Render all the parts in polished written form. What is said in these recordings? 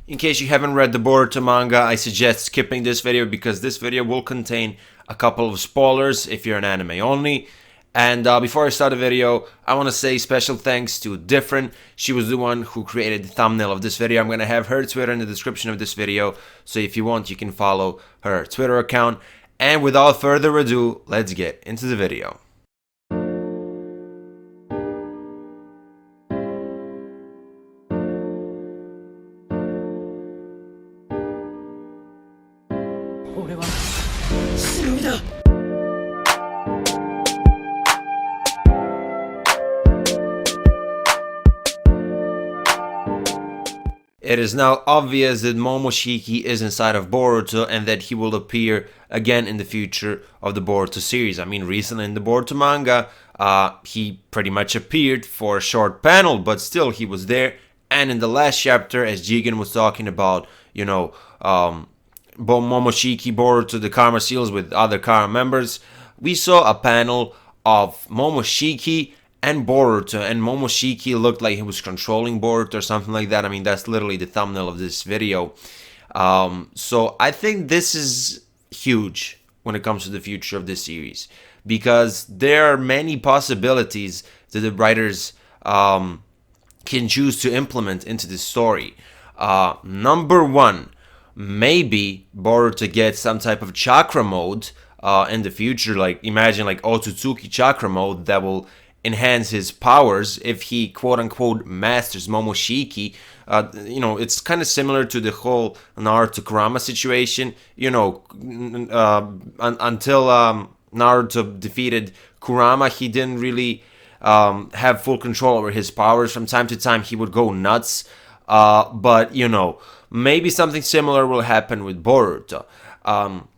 In case you haven't read the Boruto manga, I suggest skipping this video because this video will contain a couple of spoilers if you're an anime only. And before I start the video, I want to say special thanks to Different. She was the one who created the thumbnail of this video. I'm going to have her Twitter in the description of this video, so if you want, you can follow her Twitter account. And without further ado, let's get into the video. It is now obvious that Momoshiki is inside of Boruto and that he will appear again in the future of the Boruto series. I mean, recently in the Boruto manga, he pretty much appeared for a short panel, but still he was there. And in the last chapter, as Jigen was talking about, Momoshiki, Boruto, the Karma Seals with other Karma members, we saw a panel of Momoshiki and Boruto, and Momoshiki looked like he was controlling Boruto or something like that. I mean, that's literally the thumbnail of this video. So I think this is huge when it comes to the future of this series, because there are many possibilities that the writers can choose to implement into this story. Number one, maybe Boruto gets some type of chakra mode in the future. Like, imagine like Otsutsuki chakra mode that will enhance his powers if he quote-unquote masters Momoshiki. It's kind of similar to the whole Naruto Kurama situation. Until Naruto defeated Kurama, he didn't really have full control over his powers. From time to time he would go nuts, but maybe something similar will happen with Boruto. And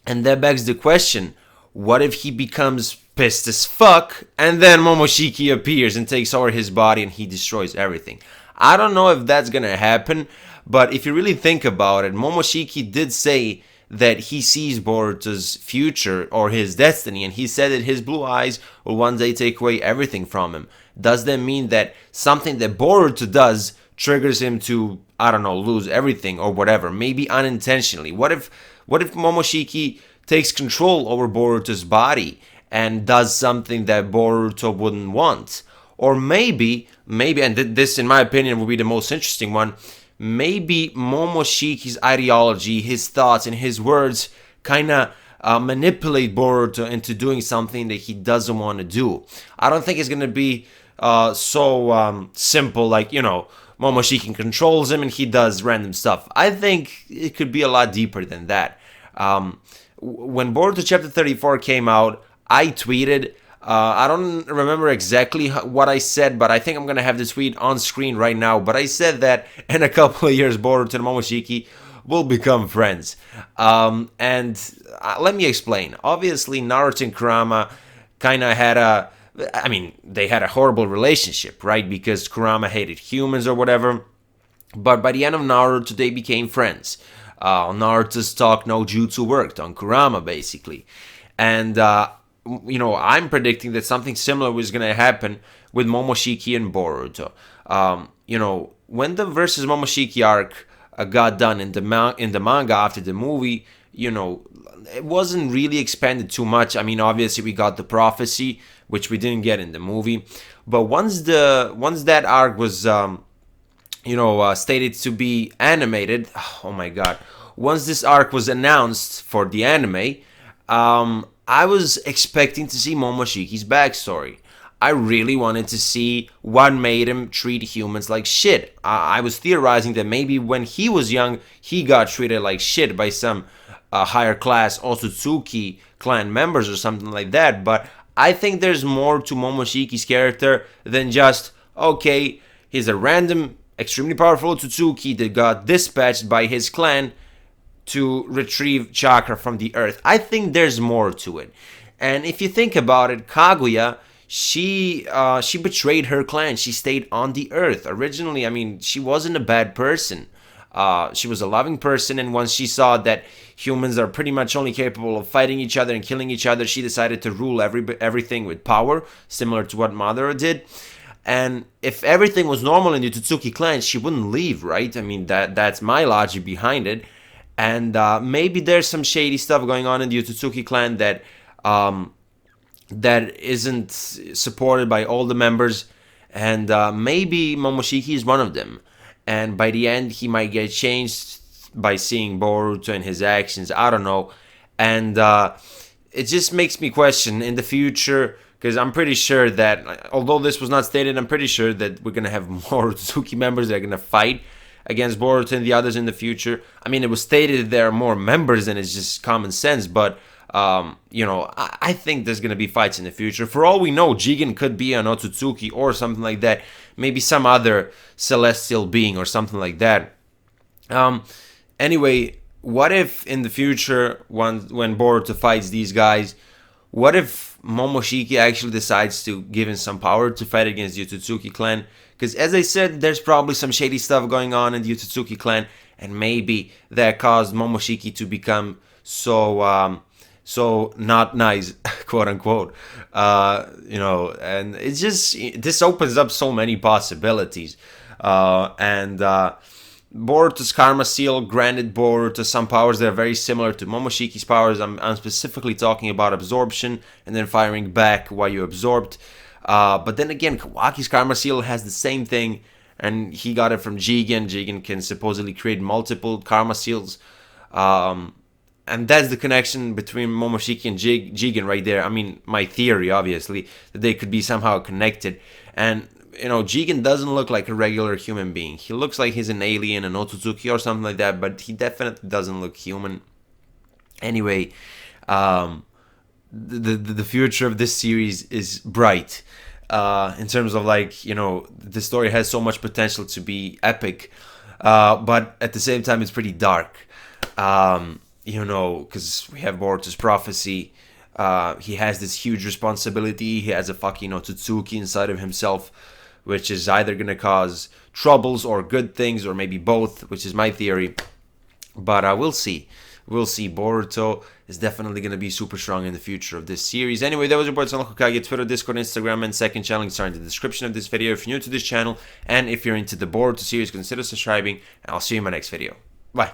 that begs the question, what if he becomes pissed as fuck and then Momoshiki appears and takes over his body and he destroys everything? I don't know if that's gonna happen, but if you really think about it, Momoshiki did say that he sees Boruto's future or his destiny, and he said that his blue eyes will one day take away everything from him. Does that mean that something that Boruto does triggers him to, I don't know, lose everything or whatever? Maybe unintentionally. What if Momoshiki takes control over Boruto's body and does something that Boruto wouldn't want? Or maybe, and this in my opinion will be the most interesting one, maybe Momoshiki's ideology, his thoughts and his words kind of manipulate Boruto into doing something that he doesn't want to do. I don't think it's going to be so simple, like, Momoshiki controls him and he does random stuff. I think it could be a lot deeper than that. When Boruto chapter 34 came out, I tweeted, I don't remember exactly what I said, but I think I'm going to have the tweet on screen right now. But I said that in a couple of years, Boruto and Momoshiki will become friends. And let me explain. Obviously, Naruto and Kurama kind of had they had a horrible relationship, right? Because Kurama hated humans or whatever. But by the end of Naruto, they became friends. Naruto's talk no jutsu worked on Kurama, basically. And I'm predicting that something similar was going to happen with Momoshiki and Boruto. When the versus Momoshiki arc got done in the manga after the movie, it wasn't really expanded too much. I mean, obviously we got the prophecy, which we didn't get in the movie. But once that arc was stated to be animated, oh my god, once this arc was announced for the anime, I was expecting to see Momoshiki's backstory. I really wanted to see what made him treat humans like shit. I was theorizing that maybe when he was young, he got treated like shit by some higher class Otsutsuki clan members or something like that. But I think there's more to Momoshiki's character than just, okay, he's a random, extremely powerful Otsutsuki that got dispatched by his clan to retrieve chakra from the earth. I think there's more to it. And if you think about it, Kaguya, she betrayed her clan. She stayed on the earth. Originally, I mean, she wasn't a bad person. She was a loving person, and once she saw that humans are pretty much only capable of fighting each other and killing each other, she decided to rule everything with power, similar to what Madara did. And if everything was normal in the Otsutsuki clan, she wouldn't leave, right? I mean, that's my logic behind it. And maybe there's some shady stuff going on in the Otsutsuki clan that isn't supported by all the members, and maybe Momoshiki is one of them. And by the end, he might get changed by seeing Boruto and his actions. I don't know, and it just makes me question in the future. Because I'm pretty sure that, although this was not stated, I'm pretty sure that we're going to have more Otsutsuki members that are going to fight against Boruto and the others in the future. I mean, it was stated that there are more members and it's just common sense, but, I think there's going to be fights in the future. For all we know, Jigen could be an Otsutsuki or something like that. Maybe some other celestial being or something like that. Anyway, what if in the future, when Boruto fights these guys, what if Momoshiki actually decides to give him some power to fight against the Otsutsuki clan? Because as I said, there's probably some shady stuff going on in the Otsutsuki clan, and maybe that caused Momoshiki to become so not nice, quote unquote. And it's just, this opens up so many possibilities. Boruto's Karma Seal granted Boruto some powers that are very similar to Momoshiki's powers. I'm specifically talking about absorption and then firing back while you absorbed. But then again, Kawaki's Karma Seal has the same thing, and he got it from Jigen. Jigen can supposedly create multiple Karma Seals. And that's the connection between Momoshiki and Jigen right there. I mean, my theory, obviously, that they could be somehow connected. And Jigen doesn't look like a regular human being. He looks like he's an alien, an Otsutsuki or something like that, but he definitely doesn't look human. Anyway, the future of this series is bright. In terms of the story has so much potential to be epic, but at the same time it's pretty dark. Because we have Boruto's prophecy. He has this huge responsibility. He has a fucking Otsutsuki inside of himself, which is either going to cause troubles or good things, or maybe both, which is my theory. But we'll see. We'll see. Boruto is definitely going to be super strong in the future of this series. Anyway, that was your boy Hokage. Twitter, Discord, Instagram, and second channel links are in the description of this video if you're new to this channel. And if you're into the Boruto series, consider subscribing. And I'll see you in my next video. Bye.